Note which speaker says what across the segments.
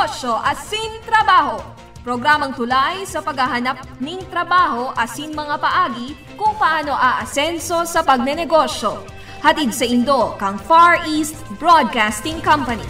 Speaker 1: Negosyo asin trabaho. Programang tulay sa paghahanap ng trabaho asin mga paagi kung paano aasenso sa pagnenegosyo. Hatid sa Indo kang Far East Broadcasting Company.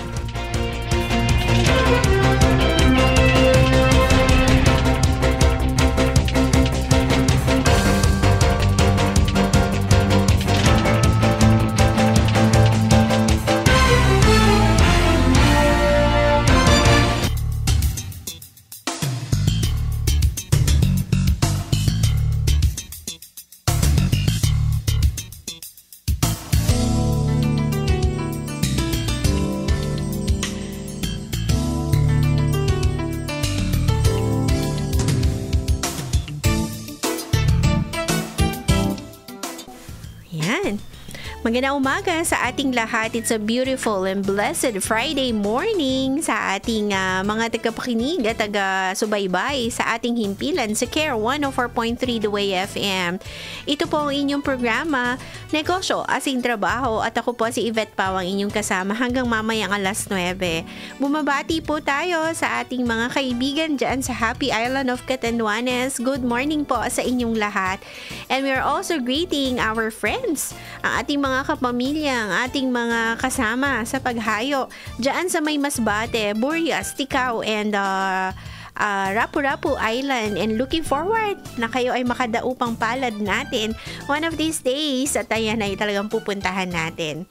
Speaker 2: Magandang umaga sa ating lahat. It's a beautiful and blessed Friday morning sa ating mga tagapakinig at taga-subaybay sa ating himpilan sa Care 104.3 The Way FM. Ito po ang inyong programa, Negosyo Asin Trabaho, at ako po si Yvette Pau, ang inyong kasama hanggang mamayang alas 9. Bumabati po tayo sa ating mga kaibigan dyan sa Happy Island of Catanduanes. Good morning po sa inyong lahat. And we are also greeting our friends, ang ating mga kapamilya, ang ating mga kasama sa paghayo dyan sa may Masbate, Burias, Ticao, and Rapu-Rapu Island, and looking forward na kayo ay makadaupang palad natin one of these days, at ayan ay talagang pupuntahan natin.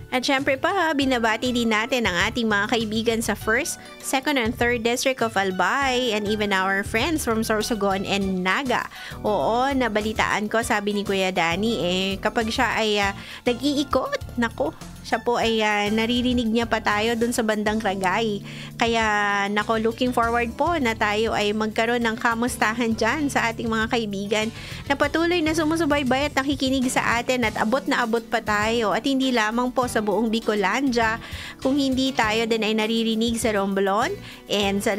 Speaker 2: At syempre pa, binabati din natin ang ating mga kaibigan sa 1st, 2nd, and 3rd District of Albay, and even our friends from Sorsogon and Naga. Oo, nabalitaan ko, sabi ni Kuya Danny, kapag siya ay nag-iikot, nako, siya po ay naririnig niya pa tayo dun sa bandang Ragay. Kaya nako, looking forward po na tayo ay magkaroon ng kamustahan dyan sa ating mga kaibigan na patuloy na sumusubaybay at nakikinig sa atin, at abot na abot pa tayo, at hindi lamang po sa buong Bicolandia, kung hindi tayo din ay naririnig sa Romblon and sa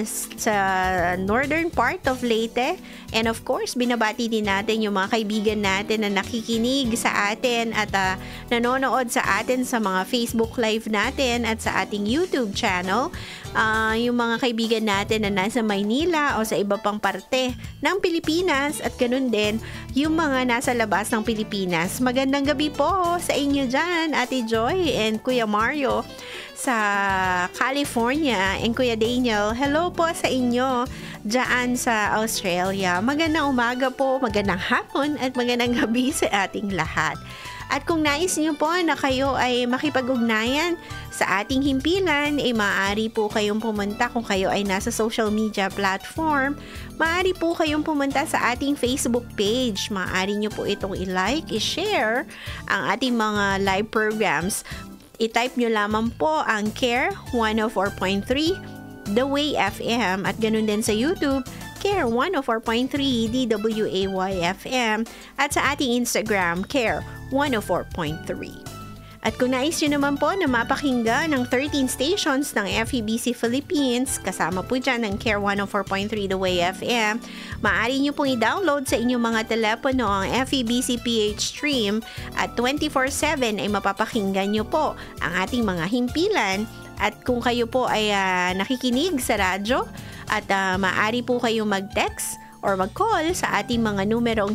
Speaker 2: northern part of Leyte. And of course, binabati din natin yung mga kaibigan natin na nakikinig sa atin at nanonood sa atin sa mga Facebook Live natin at sa ating YouTube channel. Yung mga kaibigan natin na nasa Maynila o sa iba pang parte ng Pilipinas, at ganun din yung mga nasa labas ng Pilipinas. Magandang gabi po sa inyo dyan, Ate Joy and Kuya Mario sa California, and Kuya Daniel, hello po sa inyo dyan sa Australia. Magandang umaga po, magandang hapon, at magandang gabi sa ating lahat. At kung nais niyo po na kayo ay makipag-ugnayan sa ating himpilan, maaari po kayong pumunta kung kayo ay nasa social media platform. Maaari po kayong pumunta sa ating Facebook page. Maaari niyo po itong i-like, i-share ang ating mga live programs. I-type nyo lamang po ang Care 104.3 The Way FM, at ganun din sa YouTube, Care 104.3 DWAY FM, at sa ating Instagram, Care 104.3. At kung nais nyo naman po na mapakinggan ng 13 stations ng FEBC Philippines, kasama po dyan ng Care 104.3 The Way FM, maaari nyo pong i-download sa inyong mga telepono ang FEBC PH Stream, at 24/7 ay mapapakinggan nyo po ang ating mga himpilan. At kung kayo po ay nakikinig sa radyo, at maaari po kayong mag-text or mag-call sa ating mga numerong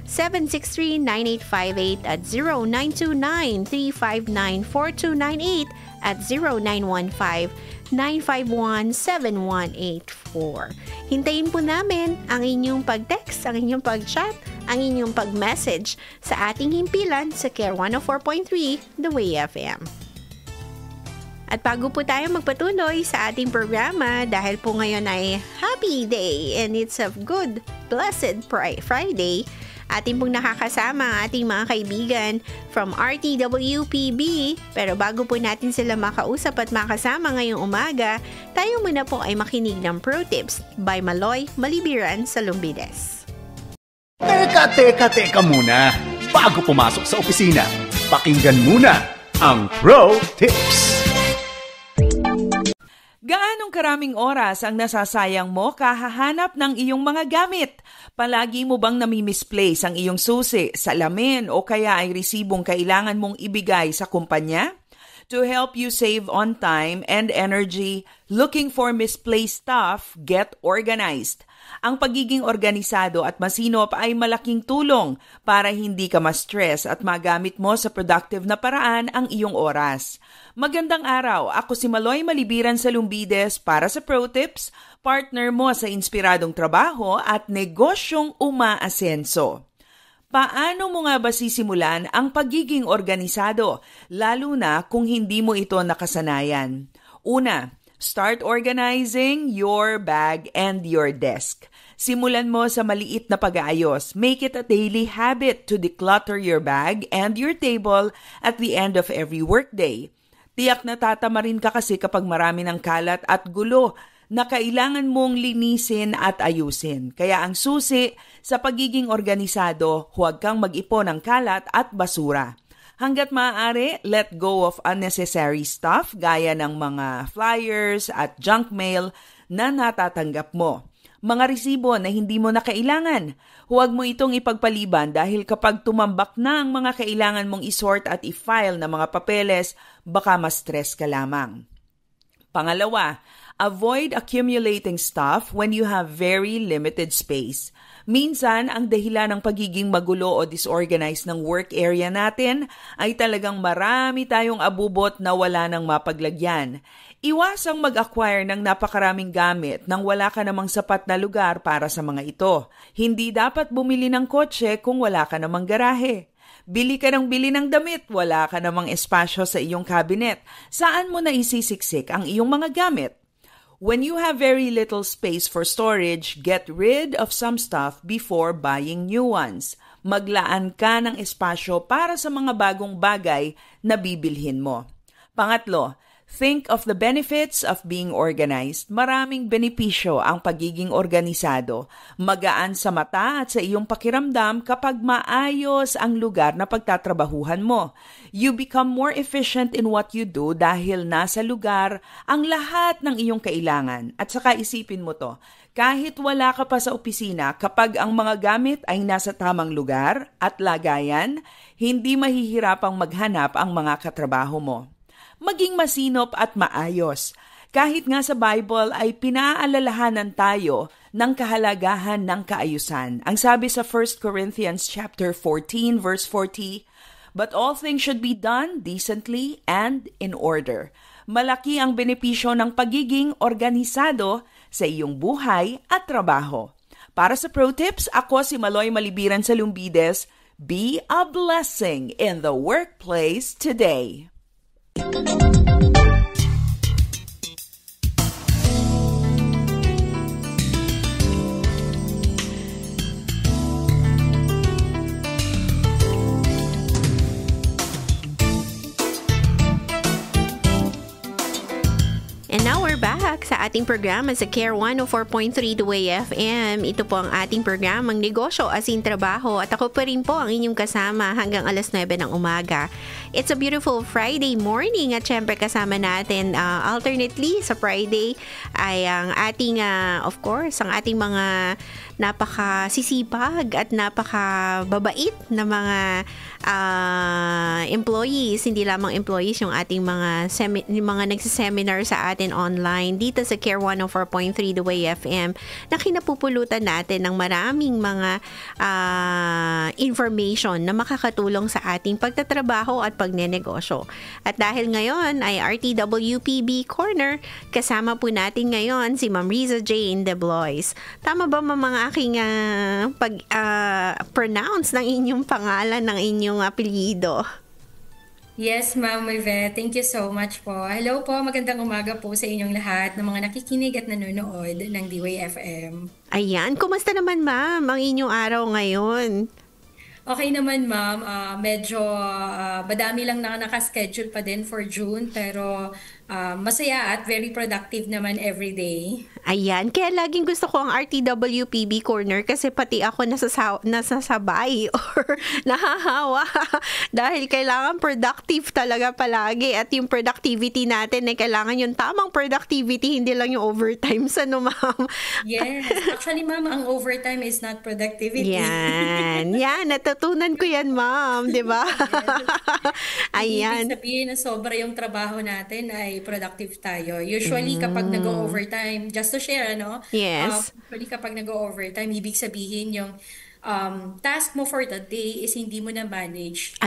Speaker 2: 0946-763-9858 at 0929-359-4298 at 0915-951-7184. Hintayin po namin ang inyong pag-text, ang inyong pag-chat, ang inyong pag-message sa ating himpilan sa Care 104.3 The Way FM. At bago po tayo magpatuloy sa ating programa, dahil po ngayon ay happy day and it's a good, blessed Friday, ating pong nakakasama ang ating mga kaibigan from RTWPB. Pero bago po natin sila makausap at makasama ngayong umaga, tayo muna po ay makinig ng Pro Tips by Maloy Malibiran sa Lumbides.
Speaker 3: Teka muna. Bago pumasok sa opisina, pakinggan muna ang Pro Tips.
Speaker 4: Gaanong karaming oras ang nasasayang mo kahahanap ng iyong mga gamit? Palagi mo bang nami-misplace ang iyong susi, salamin o kaya ay resibong kailangan mong ibigay sa kumpanya? To help you save on time and energy, looking for misplaced stuff, get organized. Ang pagiging organisado at masinop ay malaking tulong para hindi ka ma-stress at magamit mo sa productive na paraan ang iyong oras. Magandang araw, ako si Maloy Malibiran sa Lumbides para sa Pro Tips, partner mo sa inspiradong trabaho at negosyong umaasenso. Paano mo nga ba sisimulan ang pagiging organisado, lalo na kung hindi mo ito nakasanayan? Una, start organizing your bag and your desk. Simulan mo sa maliit na pag-aayos. Make it a daily habit to declutter your bag and your table at the end of every workday. Tiyak na tatama rin ka kasi kapag marami ng kalat at gulo na kailangan mong linisin at ayusin. Kaya ang susi sa pagiging organisado, huwag kang mag-ipon ng kalat at basura. Hanggat maaari, let go of unnecessary stuff gaya ng mga flyers at junk mail na natatanggap mo. Mga resibo na hindi mo na kailangan. Huwag mo itong ipagpaliban dahil kapag tumambak na ang mga kailangan mong isort at i-file na mga papeles, baka ma-stress ka lamang. Pangalawa, avoid accumulating stuff when you have very limited space. Minsan, ang dahilan ng pagiging magulo o disorganized ng work area natin ay talagang marami tayong abubot na wala nang mapaglagyan. Iwasang mag-acquire ng napakaraming gamit nang wala ka namang sapat na lugar para sa mga ito. Hindi dapat bumili ng kotse kung wala ka namang garahe. Bili ka ng bili ng damit, wala ka namang espasyo sa iyong cabinet. Saan mo na isisiksik ang iyong mga gamit? When you have very little space for storage, get rid of some stuff before buying new ones. Maglaan ka ng espasyo para sa mga bagong bagay na bibilhin mo. Pangatlo, think of the benefits of being organized. Maraming benepisyo ang pagiging organisado. Magaan sa mata at sa iyong pakiramdam kapag maayos ang lugar na pagtatrabahuhan mo. You become more efficient in what you do dahil nasa lugar ang lahat ng iyong kailangan. At saka isipin mo to, kahit wala ka pa sa opisina, kapag ang mga gamit ay nasa tamang lugar at lagayan, hindi mahihirapang maghanap ang mga katrabaho mo. Maging masinop at maayos. Kahit nga sa Bible ay pinaalalahanan tayo ng kahalagahan ng kaayusan. Ang sabi sa 1 Corinthians chapter 14 verse 40, "But all things should be done decently and in order." Malaki ang benepisyo ng pagiging organisado sa iyong buhay at trabaho. Para sa Pro Tips, ako si Maloy Malibiran sa Lumbides. Be a blessing in the workplace today.
Speaker 2: And now we're back sa ating programa sa Care 104.3 Duway FM. Ito po ang ating programang Negosyo Asin Trabaho at ako pa rin po ang inyong kasama hanggang alas 9 ng umaga. It's a beautiful Friday morning at syempre kasama natin alternately sa Friday ay ang ating, of course, ang ating mga napakasisipag at napakababait na mga employees, hindi lamang employees, yung ating mga nagsiseminar sa atin online dito sa Care 104.3 The Way FM na kinapupulutan natin ng maraming mga information na makakatulong sa ating pagtatrabaho at pagnenegosyo. At dahil ngayon ay RTWPB Corner, kasama po natin ngayon si Ma'am Riza Jane Deblois. Tama ba mga aking pag-pronounce ng inyong pangalan, ng inyong apelyido?
Speaker 5: Yes, Ma'am Yvette. Thank you so much po. Hello po, magandang umaga po sa inyong lahat ng mga nakikinig at nanonood ng DWAY-FM.
Speaker 2: Ayan, kumusta naman ma'am ang inyong araw ngayon?
Speaker 5: Okay naman, ma'am. Medyo madami lang na nakaschedule pa din for June, pero masaya at very productive naman every day.
Speaker 2: Ayan, kaya laging gusto ko ang RTWPB Corner kasi pati ako nasasabay or nahahawa dahil kailangan productive talaga palagi at yung productivity natin ay kailangan yung tamang productivity, hindi lang yung overtime. Ano, ma'am?
Speaker 5: Yes. Actually, ma'am, ang overtime is not productivity.
Speaker 2: Yan, natutunan ko yan, ma'am, di ba?
Speaker 5: Hindi
Speaker 2: Ayan.
Speaker 5: ibig sabihin na sobra yung trabaho natin ay productive tayo. Usually, kapag nag-overtime, just to share, ano?
Speaker 2: Yes.
Speaker 5: Usually, kapag nag-overtime, ibig sabihin yung task mo for the day is hindi mo na manage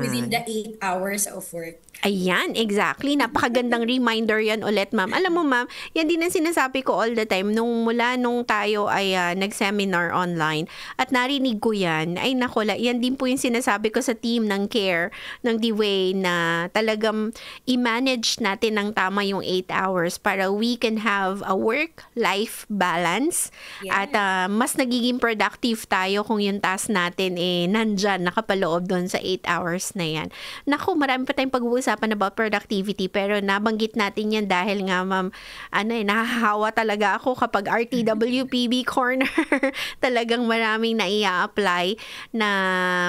Speaker 5: within
Speaker 2: Ayan.
Speaker 5: the 8 hours of work.
Speaker 2: Ayan, exactly. Napakagandang reminder yan ulit, ma'am. Alam mo, ma'am, yan din ang sinasabi ko all the time mula nung tayo ay nag-seminar online at narinig ko yan. Ay, nakula, yan din po yung sinasabi ko sa team ng CARE, ng DWAY na talagang i-manage natin ng tama yung 8 hours para we can have a work-life balance at mas nagiging productive tayo kung yung task natin nandyan, nakapaloob doon sa 8 hours na yan. Naku, marami pa tayong pag-uusapan about productivity pero nabanggit natin yan dahil nga, ma'am, nahahawa talaga ako kapag RTWPB Corner. Talagang maraming nai-apply na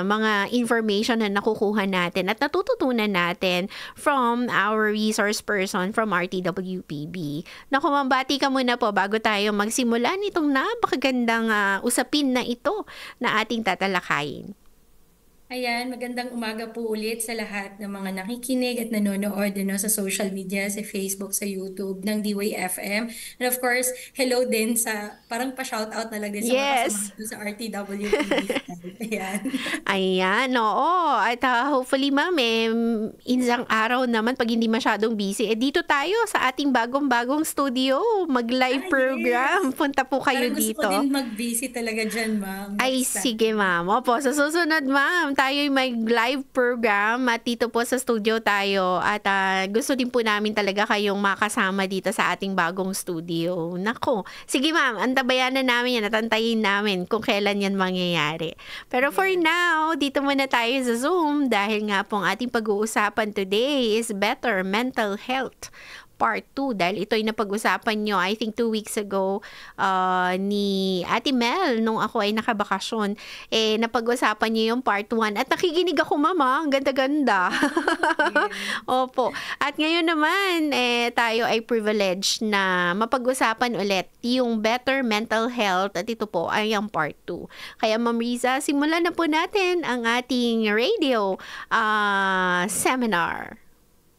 Speaker 2: mga information na nakukuha natin at natututunan natin from our resource person from RTWPB. Naku, ma'am, bati ka muna po bago tayo magsimula nitong napakagandang usapin na ito na ating tatalakayin.
Speaker 5: Ayan, magandang umaga po ulit sa lahat ng mga nakikinig at nanonood sa social media, sa Facebook, sa YouTube ng DWAY-FM. And of course, hello din sa, parang pa-shoutout na lang din sa mga kasamahan ko sa RTWPB. Ayan.
Speaker 2: Ayan, oo. At hopefully, ma'am, isang araw naman, pag hindi masyadong busy, dito tayo sa ating bagong-bagong studio, mag-live program.
Speaker 5: Yes.
Speaker 2: Punta po kayo
Speaker 5: Parang
Speaker 2: dito.
Speaker 5: gusto ko din mag-busy talaga dyan, ma'am.
Speaker 2: Ay, sige, ma'am. Opo, sa susunod, ma'am, tayo may live program at dito po sa studio tayo at gusto din po namin talaga kayong makasama dito sa ating bagong studio. Nako, sige, ma'am, antabayan na namin yan at antayin namin kung kailan yan mangyayari. Pero for now, dito muna tayo sa Zoom dahil nga po ang ating pag-uusapan today is better mental health. Part 2 dahil ito ay napag-usapan nyo I think 2 weeks ago ni Ate Mel nung ako ay nakabakasyon napag-usapan nyo yung part 1 at nakikinig ako, mama, ang ganda-ganda. Opo, at ngayon naman tayo ay privileged na mapag-usapan ulit yung better mental health at ito po ay ang part 2. Kaya, Ma'am Riza, simulan na po natin ang ating radio seminar.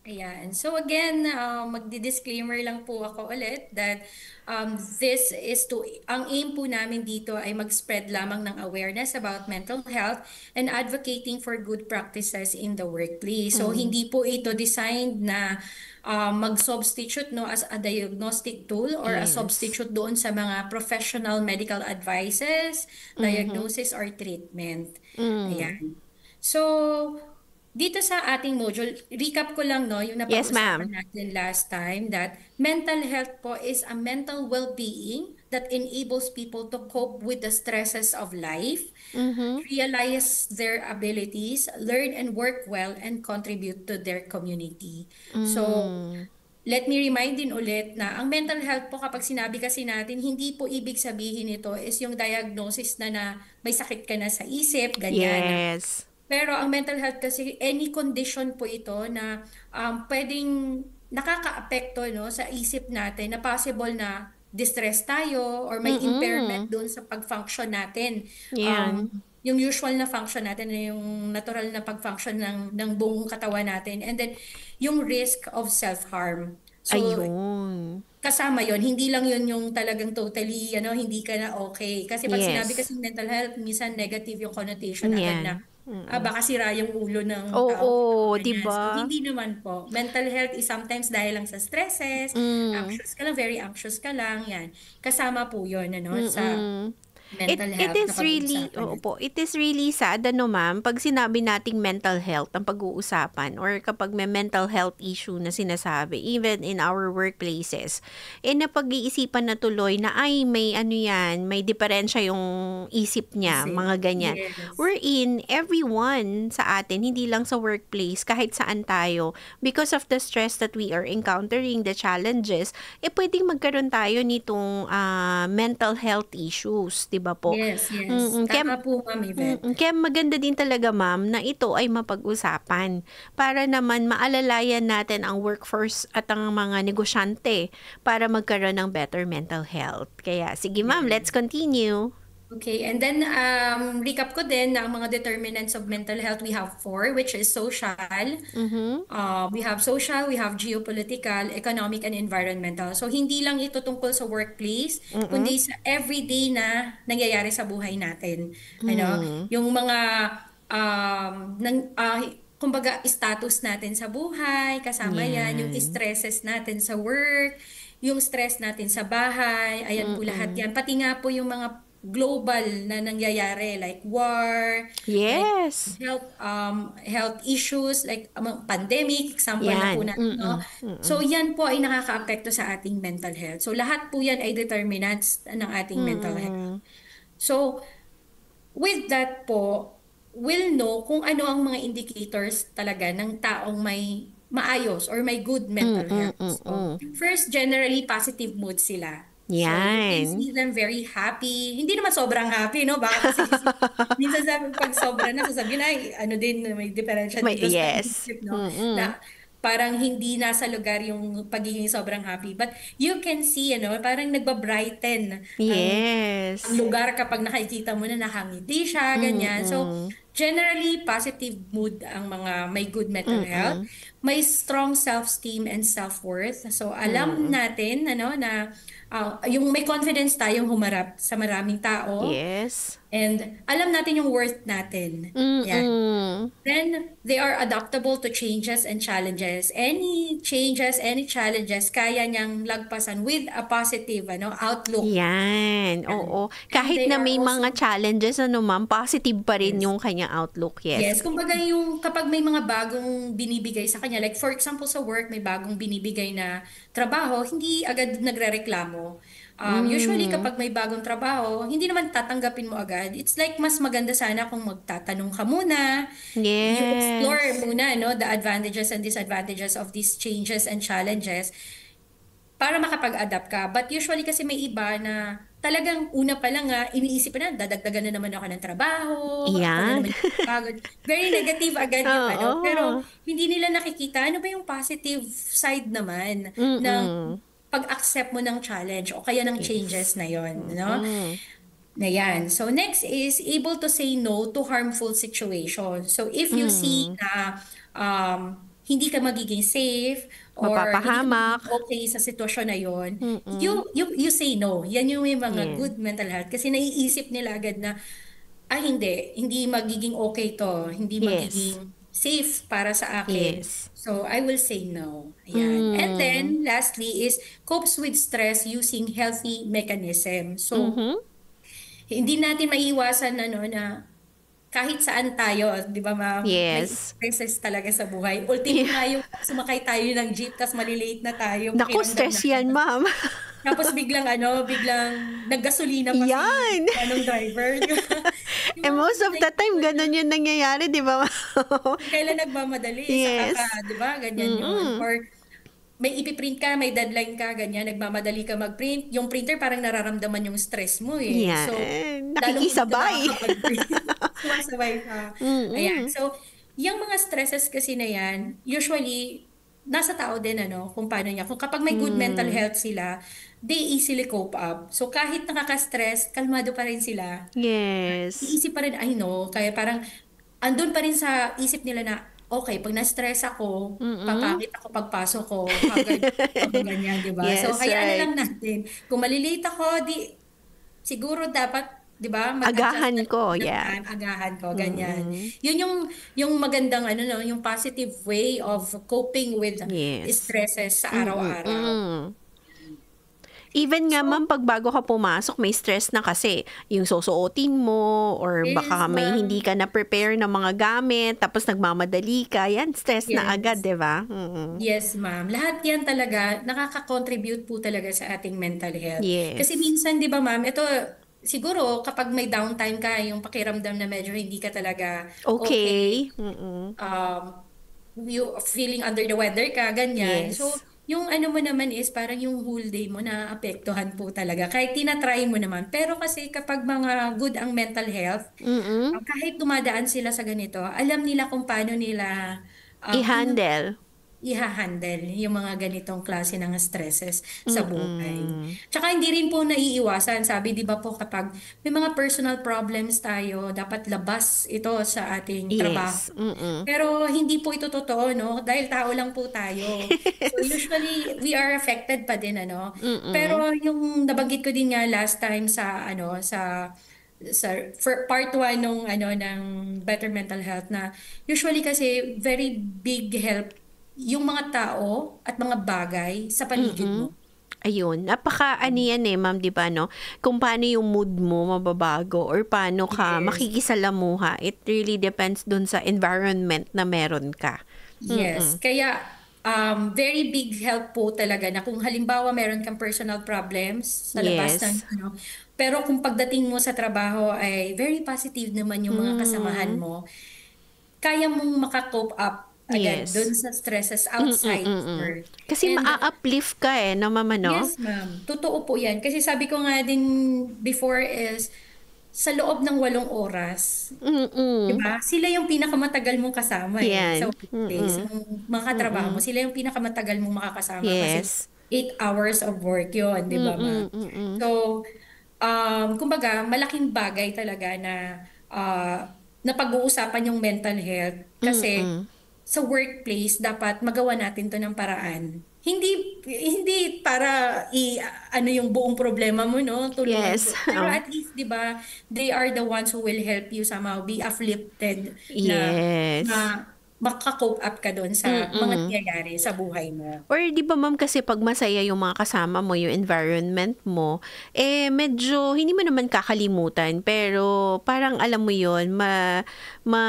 Speaker 5: Ayan. So again, magdi-disclaimer lang po ako ulit that this is ang aim po namin dito ay mag-spread lamang ng awareness about mental health and advocating for good practices in the workplace. So hindi po ito designed na mag-substitute as a diagnostic tool or a substitute doon sa mga professional medical advices, diagnosis or treatment. Ayan. So dito sa ating module, recap ko lang yung napag-usapan natin last time that mental health po is a mental well-being that enables people to cope with the stresses of life, realize their abilities, learn and work well, and contribute to their community. So, let me remind din ulit na ang mental health po kapag sinabi kasi natin, hindi po ibig sabihin ito is yung diagnosis na may sakit ka na sa isip, ganyan.
Speaker 2: Yes.
Speaker 5: Pero ang mental health kasi, any condition po ito na pwedeng nakaka-apekto sa isip natin na possible na distress tayo or may impairment doon sa pag-function natin. Yung usual na function natin, yung natural na pag-function ng buong katawan natin. And then, yung risk of self-harm. So, kasama yon, hindi lang yon yung talagang totally, hindi ka na okay. Kasi pag sinabi kasi mental health, minsan negative yung connotation agad na baka sira yung ulo ng tao.
Speaker 2: Oo, diba?
Speaker 5: So, hindi naman po. Mental health is sometimes dahil lang sa stresses, anxious ka lang, very anxious ka lang, yan. Kasama po yun, mental
Speaker 2: It
Speaker 5: health na
Speaker 2: is really,
Speaker 5: pag-uusapan natin.
Speaker 2: it is really sad, ma'am, pag sinabi nating mental health ang pag-uusapan or kapag may mental health issue na sinasabi, even in our workplaces, napag-iisipan na tuloy na ay may may diferensya yung isip niya,
Speaker 5: Kasi,
Speaker 2: mga ganyan.
Speaker 5: yes.
Speaker 2: Wherein, everyone sa atin, hindi lang sa workplace, kahit saan tayo, because of the stress that we are encountering, the challenges, pwedeng magkaroon tayo nitong mental health issues, di ba po?
Speaker 5: Yes, yes.
Speaker 2: Kaya,
Speaker 5: Tama po, Ma'am Yvette.
Speaker 2: kaya maganda din talaga, ma'am, na ito ay mapag-usapan para naman maalalayan natin ang workforce at ang mga negosyante para magkaroon ng better mental health. Kaya, sige ma'am, let's continue.
Speaker 5: Okay, and then recap ko din na ang mga determinants of mental health, we have 4, which is social, we have geopolitical, economic, and environmental. So, hindi lang ito tungkol sa workplace, kundi sa everyday na nangyayari sa buhay natin. Yung mga, kumbaga, status natin sa buhay, kasama yan, yung stresses natin sa work, yung stress natin sa bahay, ayan po lahat yan. Pati nga po yung mga global na nangyayari like war,
Speaker 2: yes,
Speaker 5: like health issues like pandemic, example na po natin, no? So yan po ay nakakaapekto sa ating mental health. So lahat po yan ay determinants ng ating mental health. So with that po, we'll know kung ano ang mga indicators talaga ng taong may maayos or may good mental health. So, first, generally positive mood sila.
Speaker 2: Yan.
Speaker 5: So, you can see them very happy. Hindi naman sobrang happy, no? Baka kasi minsan pag sobra na, sasabihin ay, may diferensya dito sa isip, no? Na parang hindi nasa lugar yung pagiging sobrang happy. But you can see, parang nagbabrighten ang lugar kapag nakikita mo na nakangiti siya, ganyan. So, generally, positive mood ang mga may good mental health. May strong self-esteem and self-worth. So, alam natin, na yung may confidence tayong humarap sa maraming tao.
Speaker 2: Yes.
Speaker 5: And alam natin yung worth natin. Yan. Then, they are adaptable to changes and challenges. Any changes, any challenges, kaya niyang lagpasan with a positive outlook.
Speaker 2: Yan. Oo. Kahit na may mga challenges, ma'am, positive pa rin yung kanyang outlook. Yes.
Speaker 5: Yes. Kumbaga yung kapag may mga bagong binibigay sa kanya, like for example sa work, may bagong binibigay na trabaho, hindi agad nagrereklamo. Usually kapag may bagong trabaho, hindi naman tatanggapin mo agad. It's like mas maganda sana kung magtatanong ka muna.
Speaker 2: Yes.
Speaker 5: You explore muna the advantages and disadvantages of these changes and challenges para makapag-adapt ka. But usually kasi may iba na talagang una pa lang iniisip na, dadagdagan na naman ako ng trabaho.
Speaker 2: Yan.
Speaker 5: Very negative agad yung Pero hindi nila nakikita ano ba yung positive side naman ng pag-accept mo ng challenge o kaya ng changes na yon, no? Na yan. So next is able to say no to harmful situations. So if you see na hindi ka magiging safe or
Speaker 2: mapapahamak,
Speaker 5: hindi ka okay sa sitwasyon na yon, you say no. Yan yung may mga good mental health kasi naiisip nila agad na hindi magiging okay to, hindi magiging safe para sa akin.
Speaker 2: Yes.
Speaker 5: So, I will say no. Ayan. And then, lastly is copes with stress using healthy mechanism. So, hindi natin maiiwasan na kahit saan tayo, di ba may stresses talaga sa buhay. Ultimo nga yung sumakay tayo ng jeep, tapos malilate na tayo.
Speaker 2: Naku, stress yan, ma'am.
Speaker 5: Tapos biglang naggasolina pa si driver.
Speaker 2: And most of the time, ganun yung nangyayari, di ba?
Speaker 5: Kailan nagmamadali, saka di ba? Ganyan yun. Or may ipiprint ka, may deadline ka, ganyan, nagmamadali ka mag-print. Yung printer parang nararamdaman yung stress mo eh.
Speaker 2: Yan.
Speaker 5: So,
Speaker 2: nakikisabay.
Speaker 5: Sumasabay ka. Ayan. So, yung mga stresses kasi na yan, usually, nasa tao din, kung paano niya. Kung kapag may good mental health sila, they easily cope up. So, kahit nakaka-stress, kalmado pa rin sila.
Speaker 2: Yes.
Speaker 5: Iisip pa rin, kaya parang, andun pa rin sa isip nila na, okay, pag na-stress ako, papangit ako pagpasok ko, ganyan, di ba?
Speaker 2: Yes,
Speaker 5: so, hayaan na lang natin. Kung malilate ako, siguro dapat, di ba?
Speaker 2: Agahan ko,
Speaker 5: Agahan ko, ganyan. Yun yung magandang, yung positive way of coping with stresses sa araw-araw.
Speaker 2: Even nga ma'am, pag bago ka pumasok, may stress na kasi yung susuotin mo or
Speaker 5: Yes,
Speaker 2: baka may
Speaker 5: ma'am.
Speaker 2: hindi ka na-prepare ng mga gamit tapos nagmamadali ka. Yan, stress na agad,
Speaker 5: Yes.
Speaker 2: di ba? Mm-mm.
Speaker 5: Yes, ma'am. Lahat yan talaga nakaka-contribute po talaga sa ating mental health. Kasi
Speaker 2: Yes.
Speaker 5: minsan, di ba ma'am, ito siguro kapag may downtime ka, yung pakiramdam na medyo hindi ka talaga okay,
Speaker 2: Okay. Mm-mm.
Speaker 5: you feeling under the weather ka, ganyan. So,
Speaker 2: Yes.
Speaker 5: yung ano mo naman is parang yung whole day mo na apektuhan po talaga. Kahit tinatry mo naman. Pero kasi kapag mga good ang mental health,
Speaker 2: Mm-mm.
Speaker 5: kahit dumadaan sila sa ganito, alam nila kung paano nila
Speaker 2: I-handle.
Speaker 5: i-handle yung mga ganitong klase ng stresses sa buhay.
Speaker 2: Mm-mm.
Speaker 5: Tsaka hindi rin po naiiwasan. Sabi, di ba po, kapag may mga personal problems tayo, dapat labas ito sa ating trabaho.
Speaker 2: Yes. Mm-mm.
Speaker 5: Pero hindi po ito totoo, no? Dahil tao lang po tayo. So
Speaker 2: Yes.
Speaker 5: usually, we are affected pa din, ano?
Speaker 2: Mm-mm.
Speaker 5: Pero yung nabanggit ko din nga last time for part 1 nung ng Better Mental Health, na usually kasi very big help yung mga tao at mga bagay sa paligid
Speaker 2: Mm.
Speaker 5: mo.
Speaker 2: Ayun, ano yan ma'am, 'di ba, no? Kung paano yung mood mo mababago or paano ka
Speaker 5: Yes.
Speaker 2: makikisalamuha. It really depends dun sa environment na meron ka.
Speaker 5: Yes. Kaya very big help po talaga na kung halimbawa meron kang personal problems sa labas ng
Speaker 2: Yes.
Speaker 5: pero kung pagdating mo sa trabaho ay very positive naman yung mga kasamahan
Speaker 2: Mm.
Speaker 5: mo, kaya mong maka-cope up agad dun
Speaker 2: Yes.
Speaker 5: sa stresses outside
Speaker 2: Mm.
Speaker 5: work.
Speaker 2: Kasi
Speaker 5: And
Speaker 2: maa-uplift ka no, mama, no?
Speaker 5: yes, ma'am. Totoo po yan. Kasi sabi ko nga din before is sa loob ng 8 oras,
Speaker 2: Mm.
Speaker 5: diba? Sila yung pinakamatagal mong kasama sa
Speaker 2: Yan.
Speaker 5: workplace.
Speaker 2: Mm.
Speaker 5: Yung mga katrabaho mo, sila yung pinakamatagal mong makakasama kasi
Speaker 2: Yes.
Speaker 5: 8 hours of work yon, di ba, ma'am?
Speaker 2: Mm.
Speaker 5: So, kumbaga, malaking bagay talaga na pag-uusapan yung mental health kasi
Speaker 2: Mm.
Speaker 5: sa workplace dapat magawa natin to ng paraan. Hindi para ano yung buong problema mo, no, tulungan
Speaker 2: Yes.
Speaker 5: ko. Pero
Speaker 2: Oh.
Speaker 5: at least, 'di ba, they are the ones who will help you somehow be uplifted na
Speaker 2: Yes.
Speaker 5: maka-cope up ka doon sa mga nangyayari sa buhay mo.
Speaker 2: Or di ba ma'am, kasi pag masaya yung mga kasama mo, yung environment mo, medyo hindi mo naman kakalimutan, pero parang alam mo yun,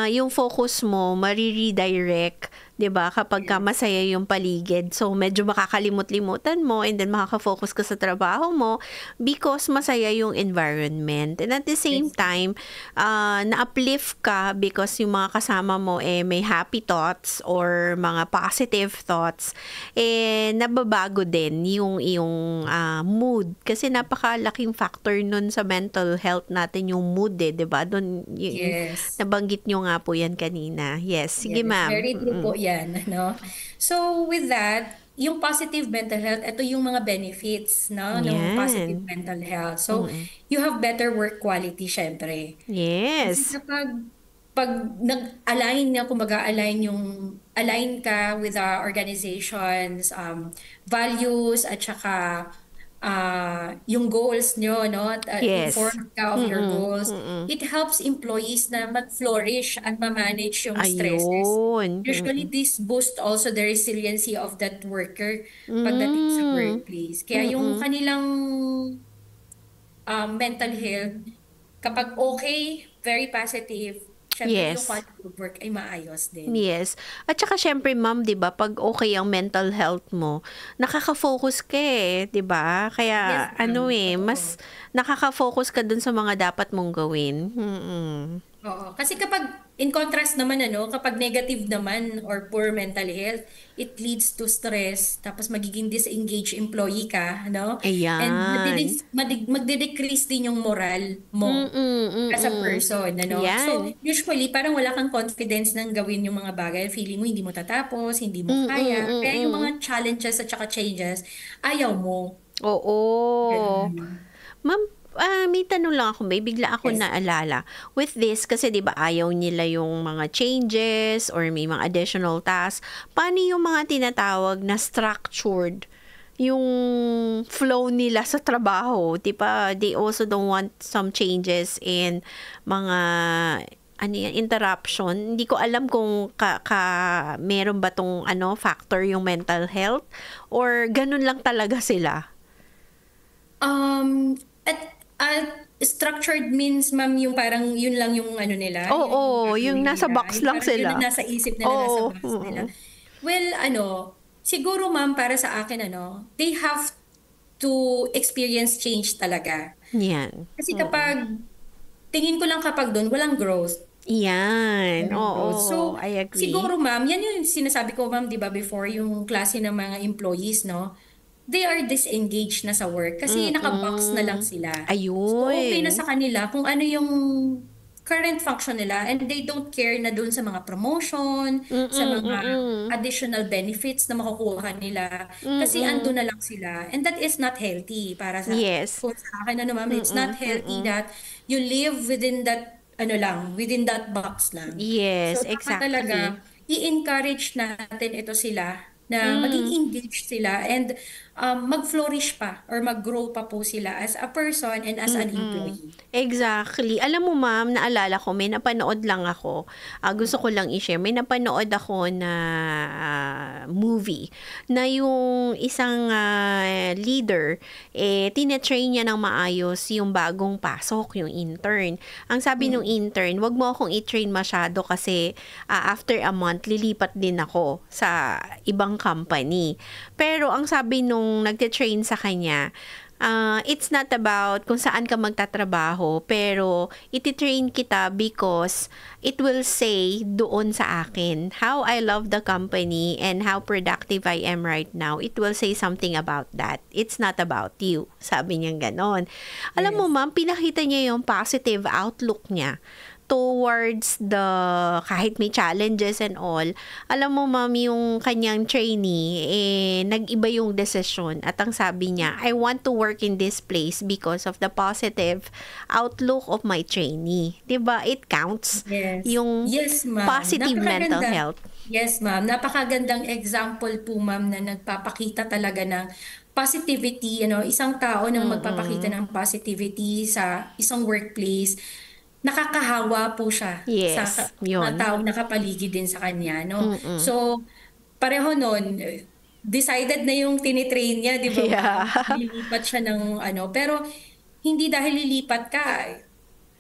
Speaker 2: yung focus mo, mariredirect, di ba, kapag ka masaya yung paligid. So, medyo makakalimut-limutan mo and then makaka-focus ka sa trabaho mo because masaya yung environment. And at the same time, na-uplift ka because yung mga kasama mo may happy thoughts or mga positive thoughts, nababago din yung iyong mood. Kasi napakalaking factor nun sa mental health natin yung mood, di ba? Doon,
Speaker 5: Yes.
Speaker 2: nabanggit nyo nga po yan kanina. Yes, sige
Speaker 5: Yes,
Speaker 2: ma'am.
Speaker 5: very true po yan, no? So, with that, yung positive mental health, ito yung mga benefits, no, ng
Speaker 2: Yan.
Speaker 5: positive mental health. So, you have better work quality, syempre. Kasi
Speaker 2: Yes.
Speaker 5: pag nag-align na, kumbaga align ka with the organization's values at saka yung goals nyo, no?
Speaker 2: Yes.
Speaker 5: Informed ka of your goals. It helps employees na mag-flourish at ma-manage yung stresses.
Speaker 2: Ayun.
Speaker 5: Usually, this boosts also the resiliency of that worker pagdating sa workplace. Kaya yung kanilang mental health, kapag okay, very positive, syempre
Speaker 2: Yes.
Speaker 5: yung quality of work ay maayos din.
Speaker 2: Yes. At saka syempre ma'am, 'di ba, pag okay ang mental health mo, nakaka-focus ka 'di ba? Kaya
Speaker 5: Yes, ma'am.
Speaker 2: mas nakaka-focus ka dun sa mga dapat mong gawin.
Speaker 5: Oo. Kasi kapag, in contrast naman, kapag negative naman or poor mental health, it leads to stress, tapos magiging disengaged employee ka, no? And
Speaker 2: Ayan.
Speaker 5: magde-decrease din yung moral mo as a person, ano?
Speaker 2: Yan.
Speaker 5: So, usually, parang wala kang confidence nang gawin yung mga bagay. Feeling mo hindi mo tatapos, hindi mo kaya. Kaya yung mga challenges at saka changes, ayaw mo.
Speaker 2: Oo.
Speaker 5: Ganun.
Speaker 2: Ma'am, may tanong lang ako, may bigla ako
Speaker 5: Yes.
Speaker 2: naalala. With this, kasi 'di ba ayaw nila yung mga changes or may mga additional tasks. Paano yung mga tinatawag na structured yung flow nila sa trabaho? 'Di ba? They also don't want some changes in mga interruption. Hindi ko alam kung meron ba tong factor yung mental health or ganun lang talaga sila.
Speaker 5: Structured means, ma'am, yung parang yun lang yung ano nila, yung
Speaker 2: Oo, yung
Speaker 5: gagawin
Speaker 2: nasa
Speaker 5: nila.
Speaker 2: box
Speaker 5: Yung
Speaker 2: lang
Speaker 5: parang yun
Speaker 2: sila.
Speaker 5: ang nasa isip nila, nasa
Speaker 2: Oo.
Speaker 5: box nila. Well, siguro ma'am, para sa akin, they have to experience change talaga.
Speaker 2: Yan.
Speaker 5: Kasi tingin ko lang kapag doon, walang growth.
Speaker 2: Yan.
Speaker 5: Walang growth.
Speaker 2: Oo,
Speaker 5: So,
Speaker 2: I agree.
Speaker 5: siguro ma'am, yan yung sinasabi ko ma'am, di ba, before, yung klase ng mga employees, no? They are disengaged na sa work kasi nakabox na lang sila. So, okay na
Speaker 2: Ayun.
Speaker 5: sa kanila kung ano yung current function nila and they don't care na dun sa mga promotion, sa
Speaker 2: Mm,
Speaker 5: mga
Speaker 2: mm.
Speaker 5: additional benefits na makukuha nila kasi ando
Speaker 2: Mm.
Speaker 5: na lang sila. And that is not healthy para
Speaker 2: Yes.
Speaker 5: kung sa akin, ma'am, it's not
Speaker 2: Mm,
Speaker 5: healthy
Speaker 2: mm.
Speaker 5: that you live within that, within that box lang.
Speaker 2: Yes,
Speaker 5: So, dapat talaga,
Speaker 2: exactly.
Speaker 5: i-encourage natin ito sila na maging
Speaker 2: Mm.
Speaker 5: engaged sila and mag-flourish pa or mag-grow pa po sila as a person and as an
Speaker 2: Mm.
Speaker 5: employee.
Speaker 2: Exactly. Alam mo ma'am, naalala ko, may napanood lang ako. Gusto ko lang i-share. May napanood ako na movie na yung isang leader, tinetrain niya ng maayos yung bagong pasok, yung intern. Ang sabi nung intern, wag mo akong i-train masyado kasi after a month, lilipat din ako sa ibang company. Pero ang sabi nung nagte-train sa kanya, it's not about kung saan ka magtatrabaho, pero ititrain kita because it will say doon sa akin how I love the company and how productive I am right now. It will say something about that. It's not about you. Sabi niya ganon. Alam mo ma'am, pinakita niya yung positive outlook niya towards kahit may challenges and all. Alam mo ma'am, yung kanyang trainee, nag-iba yung desisyon at ang sabi niya, I want to work in this place because of the positive outlook of my trainee. 'Di ba? It counts.
Speaker 5: Yes.
Speaker 2: Yung
Speaker 5: Yes, ma'am.
Speaker 2: positive mental health.
Speaker 5: Yes, ma'am. Napakagandang example po, ma'am, na nagpapakita talaga ng positivity, isang tao nang magpapakita ng positivity sa isang workplace, nakakahawa po siya sa
Speaker 2: Yes,
Speaker 5: mga
Speaker 2: yun.
Speaker 5: taong nakapaligid din sa kanya, no? So, pareho nun, decided na yung tinitrain niya, di ba, ma'am?
Speaker 2: Yeah.
Speaker 5: Lilipat siya ng pero hindi dahil lilipat ka,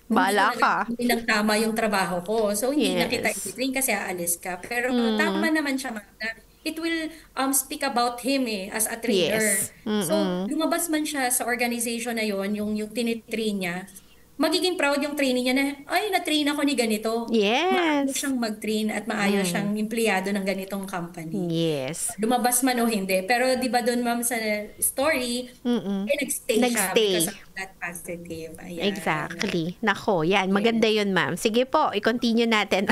Speaker 5: hindi ko
Speaker 2: Bala ka.
Speaker 5: nagagawin ng tama yung trabaho ko. So, hindi na kita
Speaker 2: Yes.
Speaker 5: i-train kasi aalis ka. Pero tama naman siya, ma'am, na it will speak about him as a trainer.
Speaker 2: Yes.
Speaker 5: So,
Speaker 2: Mm-mm.
Speaker 5: lumabas man siya sa organization na yon, yung tinitrain niya, magiging proud yung training niya na, ay, na-train ako ni ganito. Maayos
Speaker 2: Yes.
Speaker 5: siyang mag-train at maayos siyang empleyado ng ganitong company.
Speaker 2: Yes.
Speaker 5: Lumabas man o hindi. Pero di ba doon, ma'am, sa story, nagstay siya
Speaker 2: Nagstay.
Speaker 5: because of that positive. Ayan.
Speaker 2: Exactly. Nako, yan. Maganda yun, ma'am. Sige po, i-continue natin.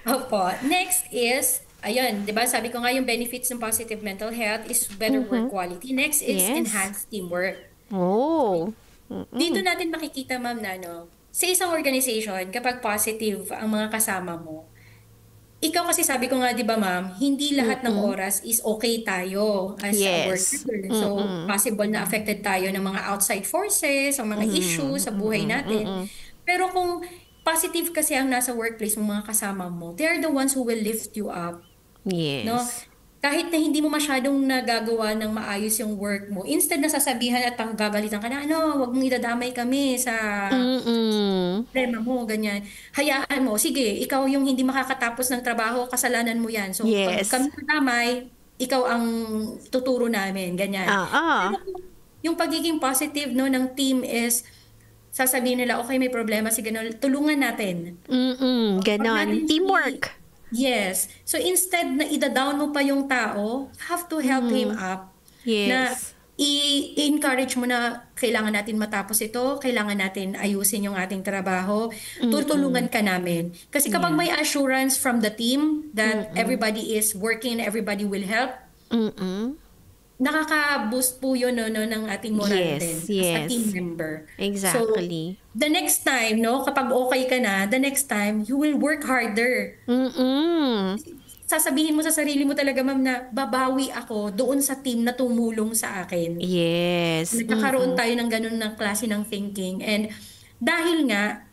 Speaker 5: Opo. Next is, ayun, di ba, sabi ko nga yung benefits ng positive mental health is better work quality. Next is
Speaker 2: Yes.
Speaker 5: enhanced teamwork.
Speaker 2: Oh.
Speaker 5: Dito natin makikita, ma'am, na sa isang organization, kapag positive ang mga kasama mo, ikaw kasi sabi ko nga, di ba, ma'am, hindi lahat ng oras is okay tayo as a
Speaker 2: Yes.
Speaker 5: worker. So, possible na affected tayo ng mga outside forces, ang mga issues sa buhay natin. Pero kung positive kasi ang nasa workplace ng mga kasama mo, they are the ones who will lift you up. No?
Speaker 2: Yes.
Speaker 5: Kahit na hindi mo masyadong nagagawa ng maayos yung work mo, instead na sasabihan at gagalitan ka na, wag mong idadamay kami sa problema mo, ganyan. Hayaan mo, sige, ikaw yung hindi makakatapos ng trabaho, kasalanan mo yan. So,
Speaker 2: Yes.
Speaker 5: pag kami nadamay, ikaw ang tuturo namin, ganyan. Pero yung pagiging positive ng team is, sasabihin nila, okay, may problema, sige, tulungan natin. Wag
Speaker 2: Ganon.
Speaker 5: natin
Speaker 2: Teamwork.
Speaker 5: Yes. So instead na ida-down mo pa yung tao, you have to help him up. Na
Speaker 2: Yes.
Speaker 5: i-encourage mo na kailangan natin matapos ito, kailangan natin ayusin yung ating trabaho, tutulungan ka namin. Kasi kapag may assurance from the team that everybody is working, everybody will help, nakaka-boost po yun ng ating moral
Speaker 2: Yes,
Speaker 5: din as a
Speaker 2: yes.
Speaker 5: team member.
Speaker 2: Exactly.
Speaker 5: So, the next time, kapag okay ka na, the next time, you will work harder. Sasabihin mo sa sarili mo talaga, ma'am, na babawi ako doon sa team na tumulong sa akin.
Speaker 2: Yes.
Speaker 5: Nagkakaroon tayo ng ganun ng klase ng thinking. And dahil nga,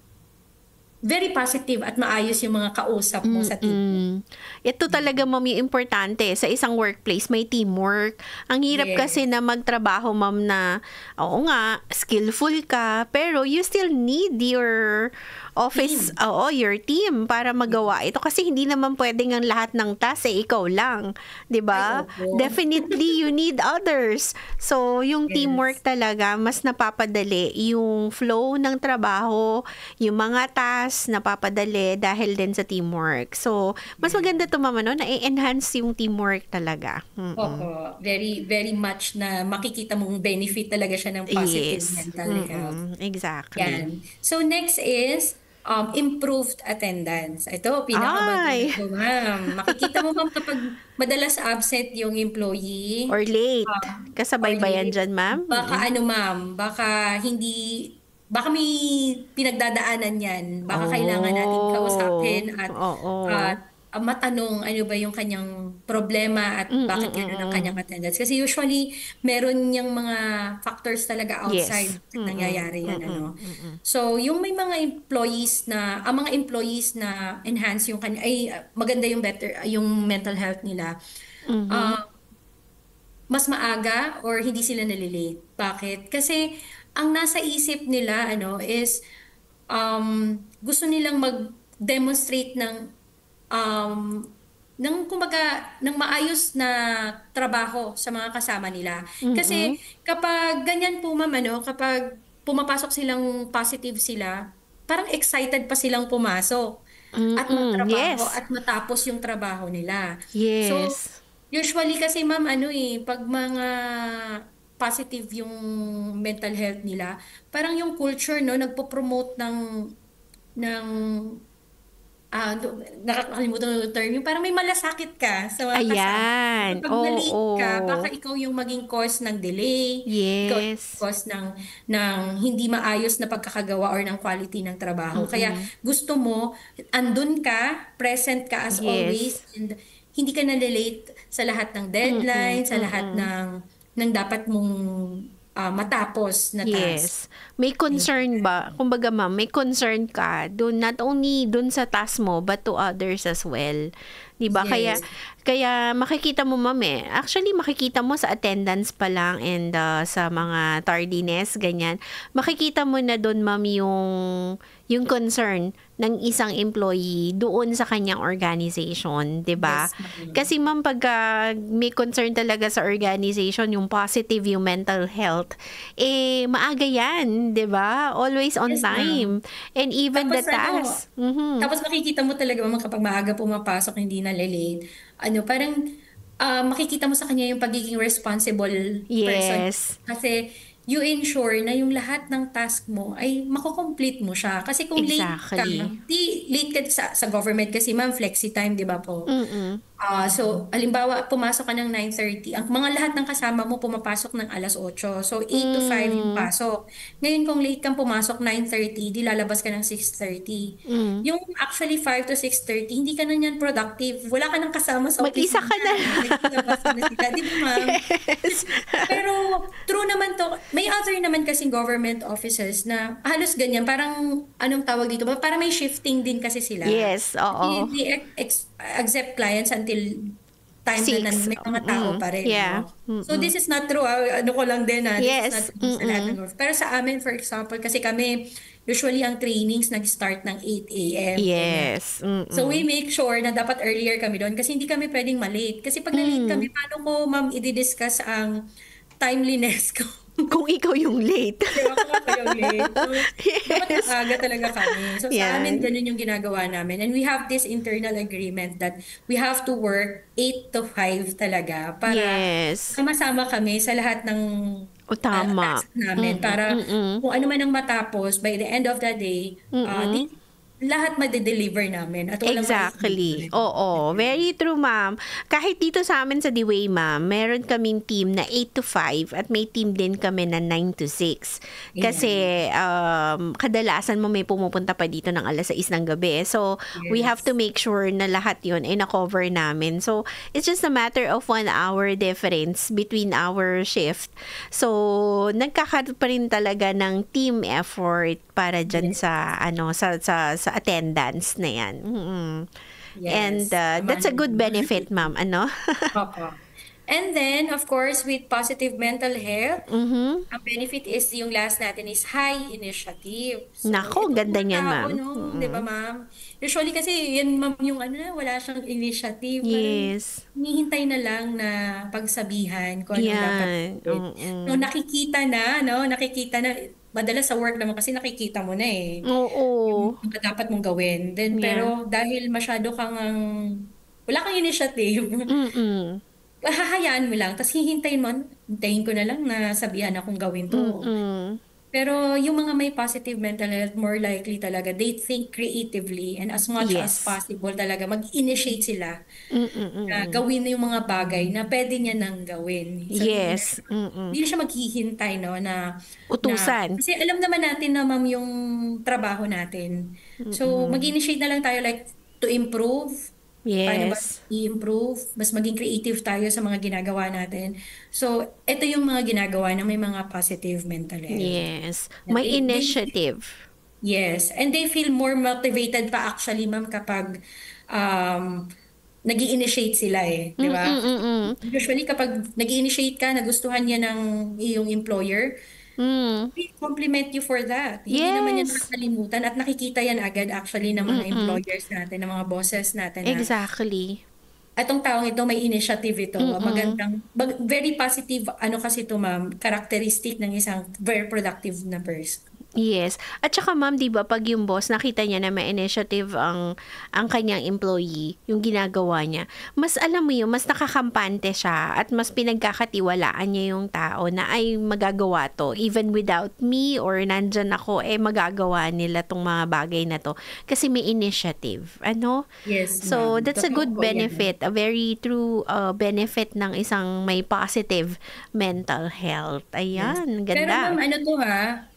Speaker 5: very positive at maayos yung mga kausap mo sa team.
Speaker 2: Ito talaga, ma'am, yung importante. Sa isang workplace, may teamwork. Ang hirap
Speaker 5: Yes.
Speaker 2: kasi na magtrabaho, ma'am, na, oo nga, skillful ka, pero you still need your office, your team para magawa ito. Kasi hindi naman pwedeng ang lahat ng task ikaw lang. 'Di ba?
Speaker 5: Ay, opo.
Speaker 2: Definitely, you need others. So, yung
Speaker 5: Yes.
Speaker 2: teamwork talaga, mas napapadali yung flow ng trabaho, yung mga tasks napapadali dahil din sa teamwork. So, mas maganda to, mama, no? Na-enhance yung teamwork talaga.
Speaker 5: Opo, very, very much na makikita mong benefit talaga siya ng positive
Speaker 2: Yes.
Speaker 5: mental health.
Speaker 2: Exactly.
Speaker 5: Yan. So next is improved attendance. Ito,
Speaker 2: Ay!
Speaker 5: pinakamaganda ko, ma'am. Makikita mo, ma'am, kapag madalas absent yung employee,
Speaker 2: Or late. Kasabay ba yan
Speaker 5: or
Speaker 2: dyan, ma'am?
Speaker 5: baka ma'am, baka may pinagdadaanan yan. Baka kailangan natin kausapin at
Speaker 2: Oo.
Speaker 5: matanong ano ba yung kanyang problema at bakit gano'n ang kanyang attendance. Kasi usually, meron yung mga factors talaga outside
Speaker 2: Yes.
Speaker 5: nangyayari yan. So, yung may mga ang mga employees na enhance yung kanya, ay maganda yung yung mental health nila. Mas maaga or hindi sila nalilate. Bakit? Kasi ang nasa isip nila is gusto nilang mag-demonstrate ng maayos na trabaho sa mga kasama nila. Kasi kapag ganyan po, ma'am, kapag pumapasok silang positive sila, parang excited pa silang pumasok at magtrabaho
Speaker 2: Yes.
Speaker 5: at matapos yung trabaho nila.
Speaker 2: Yes.
Speaker 5: So, usually kasi, ma'am, pag mga positive yung mental health nila, parang yung culture, nagpo-promote ng nakakalimutan yung term, yung parang may malasakit ka sa mga kasama.
Speaker 2: Ayan.
Speaker 5: Kapag na-late ka,
Speaker 2: Oo.
Speaker 5: baka ikaw yung maging cause ng delay, ikaw yung
Speaker 2: Yes.
Speaker 5: cause ng hindi maayos na pagkakagawa or ng quality ng trabaho. Kaya gusto mo, andun ka, present ka as
Speaker 2: Yes.
Speaker 5: always, and hindi ka na-late sa lahat ng deadline, sa lahat ng dapat mong matapos na task.
Speaker 2: Yes. May concern ba? Kumbaga, ma'am, may concern ka dun, not only dun sa task mo, but to others as well. Diba?
Speaker 5: Yes.
Speaker 2: Kaya makikita mo, ma'am, actually, makikita mo sa attendance pa lang and sa mga tardiness, ganyan. Makikita mo na dun, ma'am, yung concern ng isang employee doon sa kanyang organization, 'di ba?
Speaker 5: Yes, ma'am.
Speaker 2: Kasi, ma'am, pagka may concern talaga sa organization, yung positive, yung mental health, maaga yan, 'di ba? Always on
Speaker 5: Yes, ma'am.
Speaker 2: time. And even the task.
Speaker 5: Tapos makikita mo talaga, ma'am, kapag maaga pumapasok, hindi na late. Parang makikita mo sa kanya yung pagiging responsible person.
Speaker 2: Yes.
Speaker 5: Kasi you ensure na yung lahat ng task mo ay makukomplete mo siya. Kasi kung
Speaker 2: Exactly.
Speaker 5: late ka sa government kasi, ma'am, flexi time, di ba po? So, halimbawa, pumasok ka ng 9:30. Ang mga lahat ng kasama mo pumapasok ng 8:00. So, 8 to 5 yung pasok. Ngayon, kung late kang pumasok 9:30, di lalabas ka ng 6:30. Yung actually 5 to 6:30, hindi ka na niyan productive. Wala ka nang kasama sa office.
Speaker 2: Mag-isa ka na.
Speaker 5: Naglabas na sila. Di ba, ma'am? Pero, true naman to. May other naman kasing government offices na halos ganyan. Parang, anong tawag dito? Parang may shifting din kasi sila.
Speaker 2: Yes, oo.
Speaker 5: They accept clients until time na
Speaker 2: 6.
Speaker 5: may mga tao pa rin.
Speaker 2: Yeah.
Speaker 5: No? So, this is not true. Ano ko lang din. This
Speaker 2: Yes.
Speaker 5: is not true sa lahat ng office. Pero sa amin, for example, kasi kami, usually ang trainings nag-start ng 8 a.m.
Speaker 2: Yes.
Speaker 5: So, we make sure na dapat earlier kami doon kasi hindi kami pwedeng malate. Kasi pag na-late kami, paano ko, ma'am, i-discuss ang timeliness ko?
Speaker 2: Kung ikaw yung late.
Speaker 5: Diba, kung ako yung late. So, dapat maaga talaga kami. So,
Speaker 2: Yeah.
Speaker 5: sa amin, ganun yung ginagawa namin. And we have this internal agreement that we have to work 8 to 5 talaga para
Speaker 2: Yes.
Speaker 5: sama-sama kami sa lahat ng
Speaker 2: Tama.
Speaker 5: task namin. Para kung ano man ang matapos, by the end of the day, lahat madideliver namin. At walang
Speaker 2: Exactly. Oo. Very true, ma'am. Kahit dito sa amin sa Dewey, ma'am, meron kaming team na 8 to 5 at may team din kami na 9 to 6. Kasi kadalasan mo may pumupunta pa dito ng 6:00 ng gabi. So, we have to make sure na lahat yun ay na-cover namin. So, it's just a matter of 1 hour difference between our shift. So, nagkakaroon pa rin talaga ng team effort para dyan sa sa attendance na yan. And
Speaker 5: Yes.
Speaker 2: that's a good benefit, ma'am.
Speaker 5: Opo. And then, of course, with positive mental health, ang benefit is yung last natin is high initiative. So,
Speaker 2: Nako,
Speaker 5: itong
Speaker 2: ganda
Speaker 5: mga
Speaker 2: niyan,
Speaker 5: tao,
Speaker 2: ma'am.
Speaker 5: no? Di ba, ma'am? Usually kasi, yan, ma'am, yung wala siyang initiative.
Speaker 2: Yes.
Speaker 5: Parang hinihintay na lang na pagsabihan kung anong dapat
Speaker 2: Yan.
Speaker 5: gawin. So, nakikita na, no? Nakikita na, madalas sa work naman kasi nakikita mo na eh.
Speaker 2: Oo.
Speaker 5: Yung dapat mong gawin. Then,
Speaker 2: Yeah.
Speaker 5: pero dahil masyado wala kang initiative, hahayaan mo lang. Tapos hintayin ko na lang na sabihan akong gawin to. Pero yung mga may positive mental health, more likely talaga, they think creatively and as much as
Speaker 2: Yes.
Speaker 5: possible talaga, mag-initiate sila na gawin yung mga bagay na pwede niya nang gawin. So,
Speaker 2: Yes.
Speaker 5: hindi na siya maghihintay, no,
Speaker 2: Utusan.
Speaker 5: kasi alam naman natin na, ma'am, yung trabaho natin. So, mag-initiate na lang tayo like to improve. Paano ba
Speaker 2: Yes.
Speaker 5: i-improve? Mas maging creative tayo sa mga ginagawa natin. So, ito yung mga ginagawa na may mga positive mental health.
Speaker 2: Yes. May
Speaker 5: They-
Speaker 2: initiative.
Speaker 5: Yes. And they feel more motivated pa actually, ma'am, kapag nag-i-initiate sila eh. Di ba? Usually, kapag nag-i-initiate ka, nagustuhan niya ng iyong employer, we compliment you for that. Hindi naman yan
Speaker 2: Yes.
Speaker 5: nakakalimutan at nakikita yan agad actually ng mga employers natin, ng mga bosses natin na
Speaker 2: Exactly.
Speaker 5: atong taong ito may initiative ito. Very positive, kasi ito, ma'am, characteristic ng isang very productive na person.
Speaker 2: Yes. At saka ma'am, 'di ba, pag yung boss nakita niya na may initiative ang kanyang employee, yung ginagawa niya, mas alam mo yun, mas nakakampante siya at mas pinagkakatiwalaan niya yung tao na ay magagawa to even without me or nandyan ako, magagawa nila tong mga bagay na to kasi may initiative.
Speaker 5: Yes,
Speaker 2: So,
Speaker 5: ma'am.
Speaker 2: that's a
Speaker 5: Totoo
Speaker 2: good
Speaker 5: po yan.
Speaker 2: benefit, a very true benefit ng isang may positive mental health. Ayan,
Speaker 5: Pero
Speaker 2: ganda.
Speaker 5: ma'am,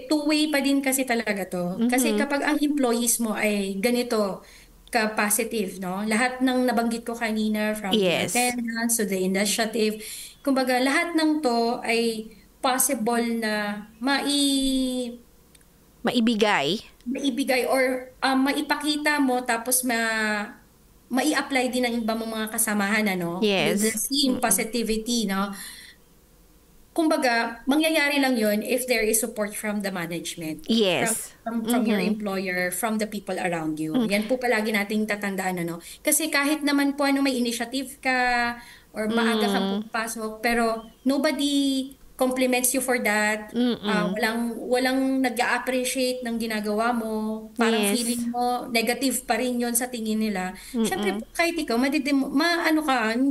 Speaker 5: two-way pa din kasi talaga to. Kasi kapag ang employees mo ay ganito ka-positive, no? Lahat ng nabanggit ko kanina, from the
Speaker 2: Yes.
Speaker 5: attendance to the initiative, kumbaga lahat ng to ay possible na
Speaker 2: Maibigay.
Speaker 5: maibigay or maipakita mo tapos mai-apply din ng iba mong mga kasamahan,
Speaker 2: Yes.
Speaker 5: The same positivity, no? Kumbaga, mangyayari lang yon if there is support from the management.
Speaker 2: Yes.
Speaker 5: From your employer, from the people around you. Yan po palagi nating tatandaan, Kasi kahit naman po may initiative ka or maaga kang pupasok, pero nobody compliments you for that. Walang nag-a-appreciate ng ginagawa mo. Parang
Speaker 2: Yes.
Speaker 5: feeling mo negative pa rin yon sa tingin nila. Syempre, kahit ikaw, hindi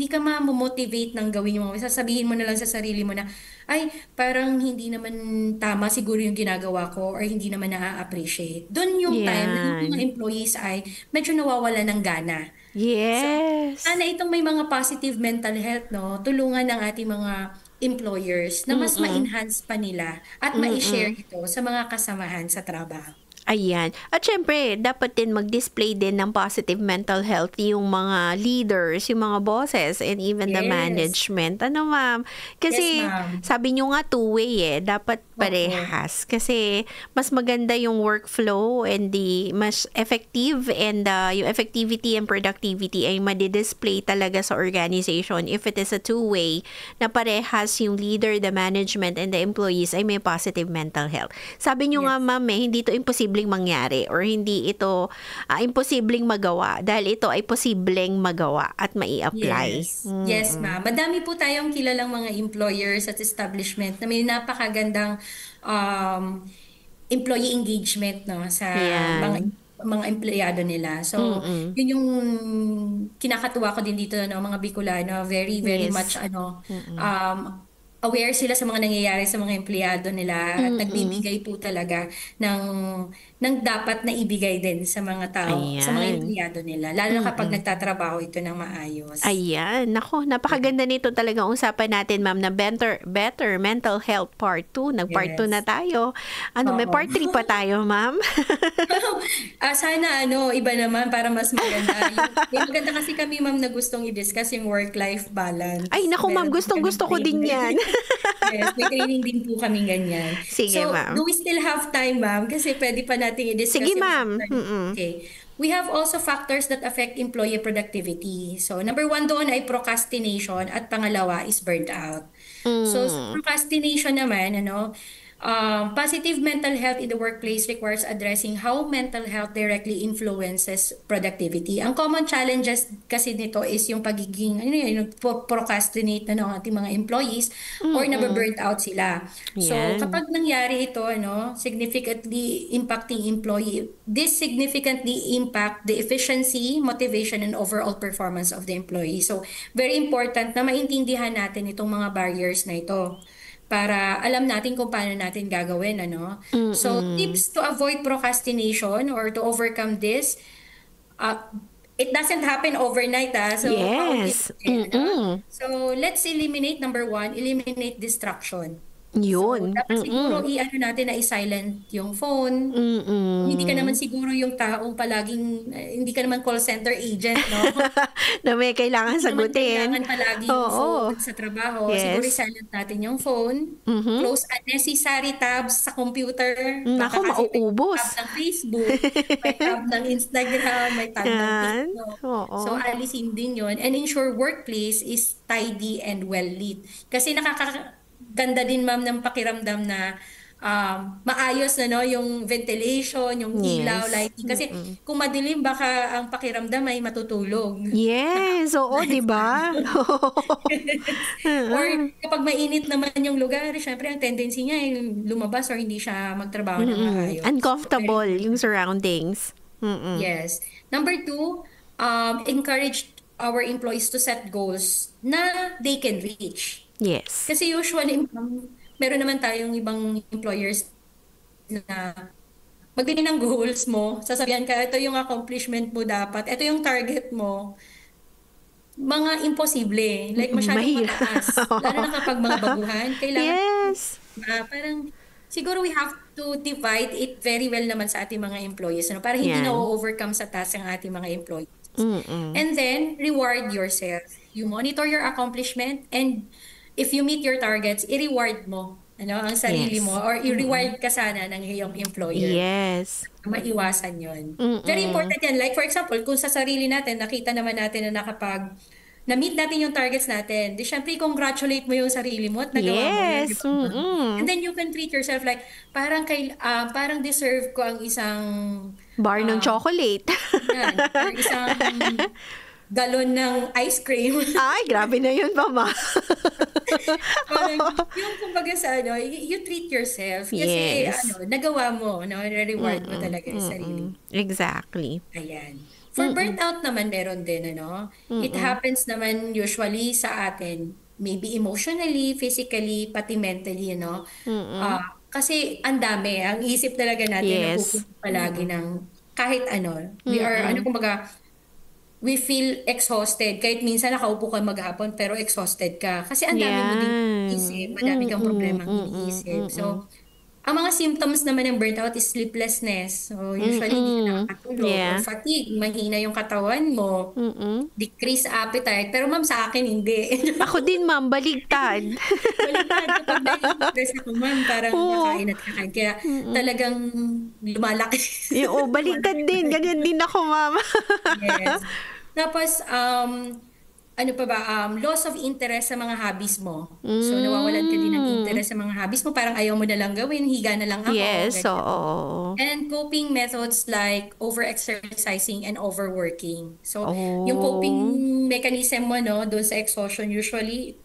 Speaker 5: ka ma-motivate ng gawin mo. Sasabihin mo na lang sa sarili mo na, ay, parang hindi naman tama siguro yung ginagawa ko or hindi naman na-appreciate. Doon yung time na yung mga employees ay medyo nawawala ng gana.
Speaker 2: Yes.
Speaker 5: Sana itong may mga positive mental health, tulungan ng ating mga employers na mas ma-enhance pa nila at ma-share ito sa mga kasamahan sa trabaho.
Speaker 2: Ayan. At syempre, dapat din mag-display din ng positive mental health yung mga leaders, yung mga bosses, and even the
Speaker 5: Yes.
Speaker 2: management. Ma'am? Kasi,
Speaker 5: Yes, ma'am.
Speaker 2: sabi nyo nga two-way dapat parehas. Kasi, mas maganda yung workflow and mas effective and yung effectivity and productivity ay madidisplay talaga sa organization if it is a two-way na parehas yung leader, the management, and the employees ay may positive mental health. Sabi nyo nga, ma'am, hindi to imposibleng mangyari or hindi ito imposibleng magawa dahil ito ay posibleng magawa at mai-apply.
Speaker 5: Yes. Yes, ma'am. Madami po tayong kilalang mga employers at establishment na may napakagandang employee engagement sa
Speaker 2: Yan.
Speaker 5: mga empleyado nila. So, yun yung kinakatuwa ko din dito, mga Bicolano, very, very
Speaker 2: Yes.
Speaker 5: much, aware sila sa mga nangyayari sa mga empleyado nila at nagbibigay po talaga ng ng dapat na ibigay din sa mga tao, sa mga
Speaker 2: Ayan.
Speaker 5: empleyado nila, lalo na kapag nagtatrabaho ito ng maayos.
Speaker 2: Ayan. Nako, napakaganda nito talagang usapan natin, ma'am, na better mental health part 2. Nag-part 2 na
Speaker 5: Yes.
Speaker 2: tayo. May
Speaker 5: Oo.
Speaker 2: part 3 pa tayo, ma'am?
Speaker 5: Sana iba naman para mas maganda. May maganda kasi kami, ma'am, na gustong i-discuss yung work-life balance.
Speaker 2: Ay, naku, ma'am,
Speaker 5: Meron din
Speaker 2: gustong-gusto ko
Speaker 5: kaming
Speaker 2: din yan.
Speaker 5: training. Yes, may training din po kami ganyan.
Speaker 2: Sige,
Speaker 5: So,
Speaker 2: ma'am.
Speaker 5: do we still have time, ma'am? Kasi pwede pa natin i-discuss
Speaker 2: Sige,
Speaker 5: yung
Speaker 2: ma'am.
Speaker 5: factors. Okay. We have also factors that affect employee productivity. So, number 1 doon ay procrastination at pangalawa is burnt out. So, sa procrastination naman, positive mental health in the workplace requires addressing how mental health directly influences productivity. Ang common challenges kasi nito is yung pagiging procrastinate na ng ating mga employees or nababurnt out sila. So
Speaker 2: Yan.
Speaker 5: kapag nangyari ito, significantly impacting employee, this significantly impact the efficiency, motivation, and overall performance of the employee. So very important na maintindihan natin itong mga barriers na ito para alam natin kung paano natin gagawin, So, tips to avoid procrastination or to overcome this, it doesn't happen overnight, So,
Speaker 2: Yes.
Speaker 5: paulit-ulit, So, let's eliminate, number 1, eliminate distraction.
Speaker 2: Yun.
Speaker 5: So, dapat siguro natin na i-silent yung phone. Hindi ka naman siguro yung taong palaging, hindi ka naman call center agent,
Speaker 2: Na may kailangan
Speaker 5: Hindi naman
Speaker 2: sagutin.
Speaker 5: kailangan palagi yung
Speaker 2: Oo.
Speaker 5: phone sa trabaho.
Speaker 2: Yes.
Speaker 5: Siguro i-silent natin yung phone. Close unnecessary tabs sa computer.
Speaker 2: Naku,
Speaker 5: Baka kasi may
Speaker 2: mauubos.
Speaker 5: tab ng Facebook, may tab ng Instagram, may tab ng
Speaker 2: Yan.
Speaker 5: TikTok.
Speaker 2: Oo.
Speaker 5: So, alisin din yon and ensure workplace is tidy and well lit. Kasi nakakaganda din, ma'am, ng pakiramdam na maayos na yung ventilation, yung ilaw,
Speaker 2: Yes.
Speaker 5: lighting. Kasi kung madilim, baka ang pakiramdam ay matutulog.
Speaker 2: Yes, oo, di ba?
Speaker 5: Or kapag mainit naman yung lugar, syempre ang tendency niya ay lumabas or hindi siya magtrabaho ng maayos.
Speaker 2: Uncomfortable yung surroundings.
Speaker 5: Yes. Number 2, encourage our employees to set goals na they can reach.
Speaker 2: Yes.
Speaker 5: Kasi usually, meron naman tayong ibang employers na magbigay ng goals mo, sasabihan ka, ito yung accomplishment mo dapat, ito yung target mo. Mga imposible. Like, masyadong
Speaker 2: Mahirap.
Speaker 5: mataas. Lalo na kapag mga baguhan, kailangan,
Speaker 2: Yes.
Speaker 5: parang, siguro we have to divide it very well naman sa ating mga employees, para hindi
Speaker 2: Yan.
Speaker 5: na-overcome sa task ang ating mga employees. And then, reward yourself. You monitor your accomplishment, and if you meet your targets, i-reward mo ang sarili
Speaker 2: Yes.
Speaker 5: mo, or i-reward ka sana ng iyong employer.
Speaker 2: Yes.
Speaker 5: Maiwasan yun. Very important yan. Like for example, kung sa sarili natin, nakita naman natin na na-meet natin yung targets natin, di syempre congratulate mo yung sarili mo at nagawa mo yun.
Speaker 2: Yes.
Speaker 5: Di ba? And then you can treat yourself like, parang deserve ko ang isang
Speaker 2: Bar ng chocolate.
Speaker 5: yan, or isang galon ng ice cream.
Speaker 2: Ay, grabe na yun, mama.
Speaker 5: Parang, yung kumbaga sa you treat yourself. Kasi
Speaker 2: Yes.
Speaker 5: nagawa mo, reward mo talaga yung sarili.
Speaker 2: Exactly.
Speaker 5: Ayan. For burnout naman meron din, It happens naman usually sa atin. Maybe emotionally, physically, pati mentally, kasi ang dami. Ang isip talaga natin na
Speaker 2: Yes.
Speaker 5: pupunta palagi ng kahit ano. We are, kumbaga, we feel exhausted. Kahit minsan nakaupo ka maghapon, pero exhausted ka. Kasi ang dami mo din iniisip. Madami kang problema iniisip. So, ang mga symptoms naman ng burnout is sleeplessness. So, usually, hindi ka nakakatulog.
Speaker 2: Yeah.
Speaker 5: Or fatigue, mahina yung katawan mo. Decrease appetite. Pero ma'am, sa akin, hindi.
Speaker 2: Ako din, ma'am, baligtad.
Speaker 5: Baliktad, kapag nai-stress ako, ma'am, parang nakain at kakain. Kaya talagang lumalaki.
Speaker 2: Oo, baligtad din. Ganyan din ako, ma'am.
Speaker 5: Yes. Tapos, loss of interest sa mga hobbies mo. So, nawawalan ka din ng interest sa mga hobbies mo. Parang ayaw mo na lang gawin, higa na lang ako.
Speaker 2: Yes,
Speaker 5: ganyan.
Speaker 2: oo.
Speaker 5: And coping methods like over-exercising and overworking. So, yung coping mechanism mo, doon sa exhaustion, usually,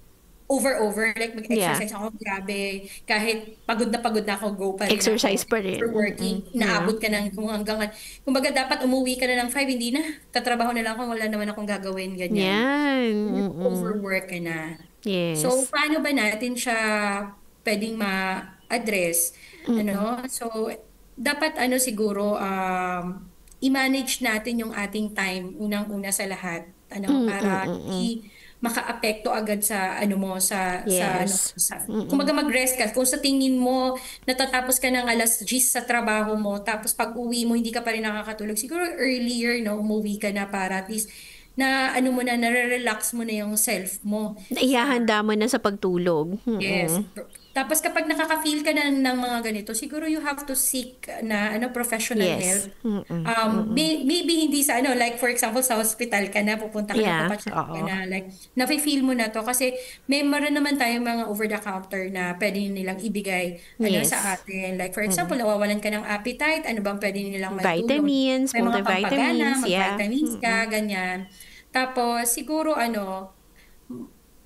Speaker 5: over. Like, mag-exercise ako, grabe. Kahit pagod na ako, go pa rin
Speaker 2: Exercise
Speaker 5: ako.
Speaker 2: pa rin.
Speaker 5: For working, naabot ka ng kung hanggang, kumbaga dapat umuwi ka na ng 5, hindi na. Tatrabaho na lang ako, wala naman akong gagawin, ganyan.
Speaker 2: Yan.
Speaker 5: Overwork ka na.
Speaker 2: Yes.
Speaker 5: So, paano ba natin siya pwedeng ma-address? So, dapat siguro i-manage natin yung ating time unang-una sa lahat para hindi makaapekto agad sa
Speaker 2: Yes.
Speaker 5: kumaga mag-rest ka kung sa tingin mo natatapos ka ng 10:00 sa trabaho mo tapos pag uwi mo hindi ka pa rin nakakatulog siguro earlier umuwi ka na para at least na mo na nare-relax mo na yung self mo.
Speaker 2: Ihahanda mo na sa pagtulog.
Speaker 5: Yes. Tapos kapag nakaka-feel ka na ng mga ganito, siguro you have to seek na professional
Speaker 2: Yes.
Speaker 5: help. Maybe hindi sa like for example sa hospital ka na, pupunta ka na, papacheck ka na, like nafe-feel mo na to kasi meron naman tayong mga over the counter na pwede nilang ibigay
Speaker 2: Yes.
Speaker 5: sa atin. Like for example, nawawalan ka ng appetite, ano bang pwede nilang maitulong?
Speaker 2: Vitamins,
Speaker 5: May mga pampagana,
Speaker 2: multivitamins,
Speaker 5: mag-vitamins ka, ganyan. Tapos siguro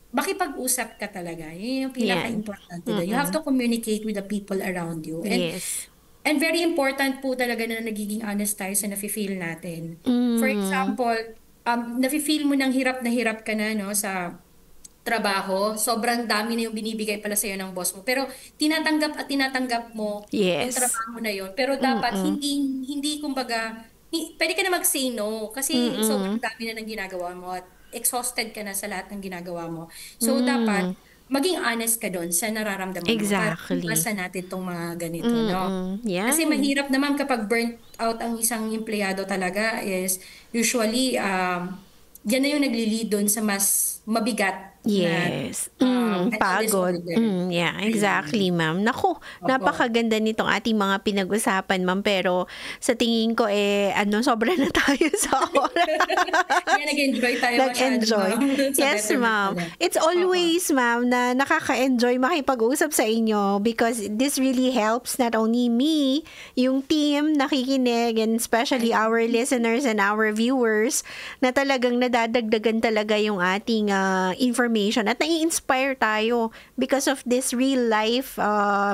Speaker 5: makipag-usap ka talaga. Yun yung pinaka-importante. You have to communicate with the people around you.
Speaker 2: Yes.
Speaker 5: And very important po talaga na nagiging honest tayo sa nafe-feel natin. For example, nafe-feel mo ng hirap na hirap ka na sa trabaho. Sobrang dami na yung binibigay pala sa'yo ng boss mo. Pero tinatanggap mo yung
Speaker 2: Yes.
Speaker 5: trabaho na yun. Pero dapat hindi kumbaga, pwede ka na mag-say no kasi sobrang dami na ng ginagawa mo at exhausted ka na sa lahat ng ginagawa mo. So, dapat maging honest ka doon sa nararamdaman mo.
Speaker 2: Exactly.
Speaker 5: Para iwasan natin itong mga ganito, no?
Speaker 2: Yeah.
Speaker 5: Kasi mahirap naman kapag burnt out ang isang empleyado talaga is usually, yan na yung nagli-lead doon sa mas mabigat
Speaker 2: Yes.
Speaker 5: na
Speaker 2: Pagod. Yeah, exactly, ma'am. Naku, napakaganda nitong ating mga pinag-usapan, ma'am. Pero sa tingin ko, sobra na tayo sa oras.
Speaker 5: Kaya nag-enjoy tayo
Speaker 2: Nag-enjoy. Yes, ma'am. It's always, ma'am, na nakaka-enjoy makipag-usap sa inyo because this really helps not only me, yung team nakikinig, and especially our listeners and our viewers na talagang nadadagdagan talaga yung ating information at nai-inspire tayo because of this real life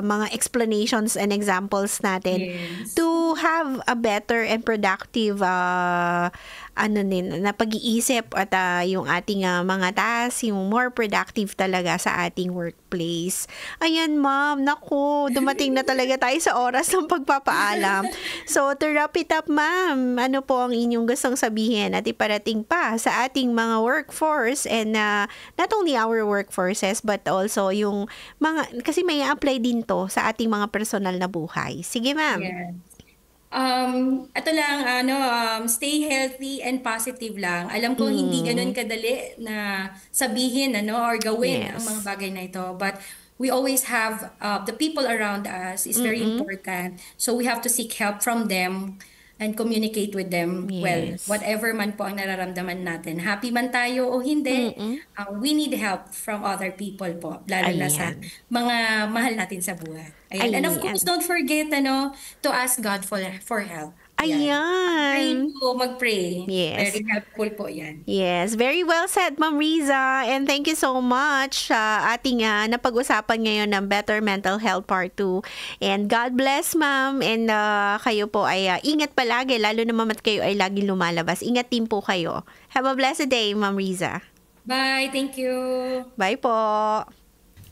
Speaker 2: mga explanations and examples natin to have a better and productive na pag-iisip at yung ating mga tasks, yung more productive talaga sa ating workplace. Ayan, ma'am. Naku, dumating na talaga tayo sa oras ng pagpapaalam. So, to wrap it up, ma'am, ano po ang inyong gustong sabihin at iparating pa sa ating mga workforce and not only our workforces but also yung mga, kasi may apply din to sa ating mga personal na buhay. Sige, ma'am.
Speaker 5: Yes. Ito lang, stay healthy and positive lang. Alam ko hindi ganun kadali na sabihin or gawin ang mga bagay na ito. But we always have the people around us is very important. So we have to seek help from them and communicate with them. Well, whatever man po ang nararamdaman natin. Happy man tayo o hindi, we need help from other people po. Lalo na sa mga mahal natin sa buhay. Ayan. And of course, don't forget to ask God for help.
Speaker 2: Ayan.
Speaker 5: Mag-pray.
Speaker 2: Yes.
Speaker 5: Very helpful po yan.
Speaker 2: Yes, very well said, Ma'am Riza. And thank you so much sa ating napag-usapan ngayon ng Better Mental Health Part 2. And God bless, ma'am. And kayo po ay ingat palagi, lalo na at kayo ay laging lumalabas. Ingat din po kayo. Have a blessed day, Ma'am Riza.
Speaker 5: Bye. Thank you.
Speaker 2: Bye po.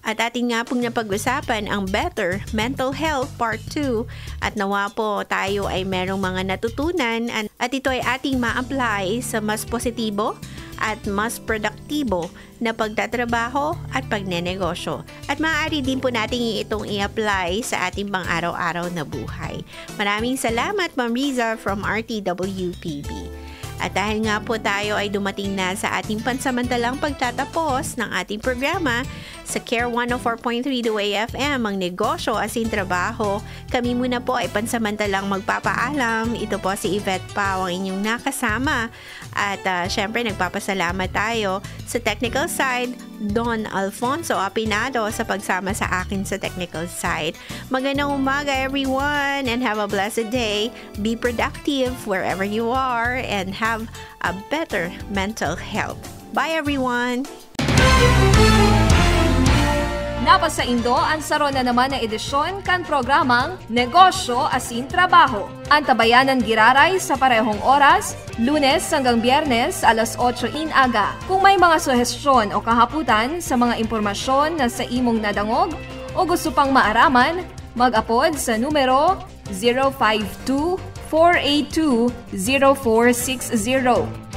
Speaker 2: At ating nga pong napag-usapan ang Better Mental Health Part 2 at nawa po tayo ay merong mga natutunan at ito ay ating ma-apply sa mas positibo at mas produktibo na pagtatrabaho at pagnenegosyo. At maaari din po natin itong i-apply sa ating pang-araw-araw na buhay. Maraming salamat, Ma'am Riza from RTWPB. At dahil nga po tayo ay dumating na sa ating pansamantalang pagtatapos ng ating programa sa Care 104.3 FM, ang negosyo asin trabaho, kami muna po ay pansamantalang magpapaalam. Ito po si Yvette Pau, ang inyong nakasama. At syempre nagpapasalamat tayo sa technical side, Don Alfonso Apinado sa pagsama sa akin sa technical side. Magandang umaga everyone and have a blessed day. Be productive wherever you are and have a better mental health. Bye everyone!
Speaker 1: Napasa Indo ang saro na naman na edisyon kan programang Negosyo Asin Trabaho. Ang tabayanan giraray sa parehong oras, Lunes hanggang Biyernes alas 8 in aga. Kung may mga suhestyon o kahaputan sa mga impormasyon na sa imong nadangog o gusto pang maaraman, mag-apod sa numero 052-482-0460.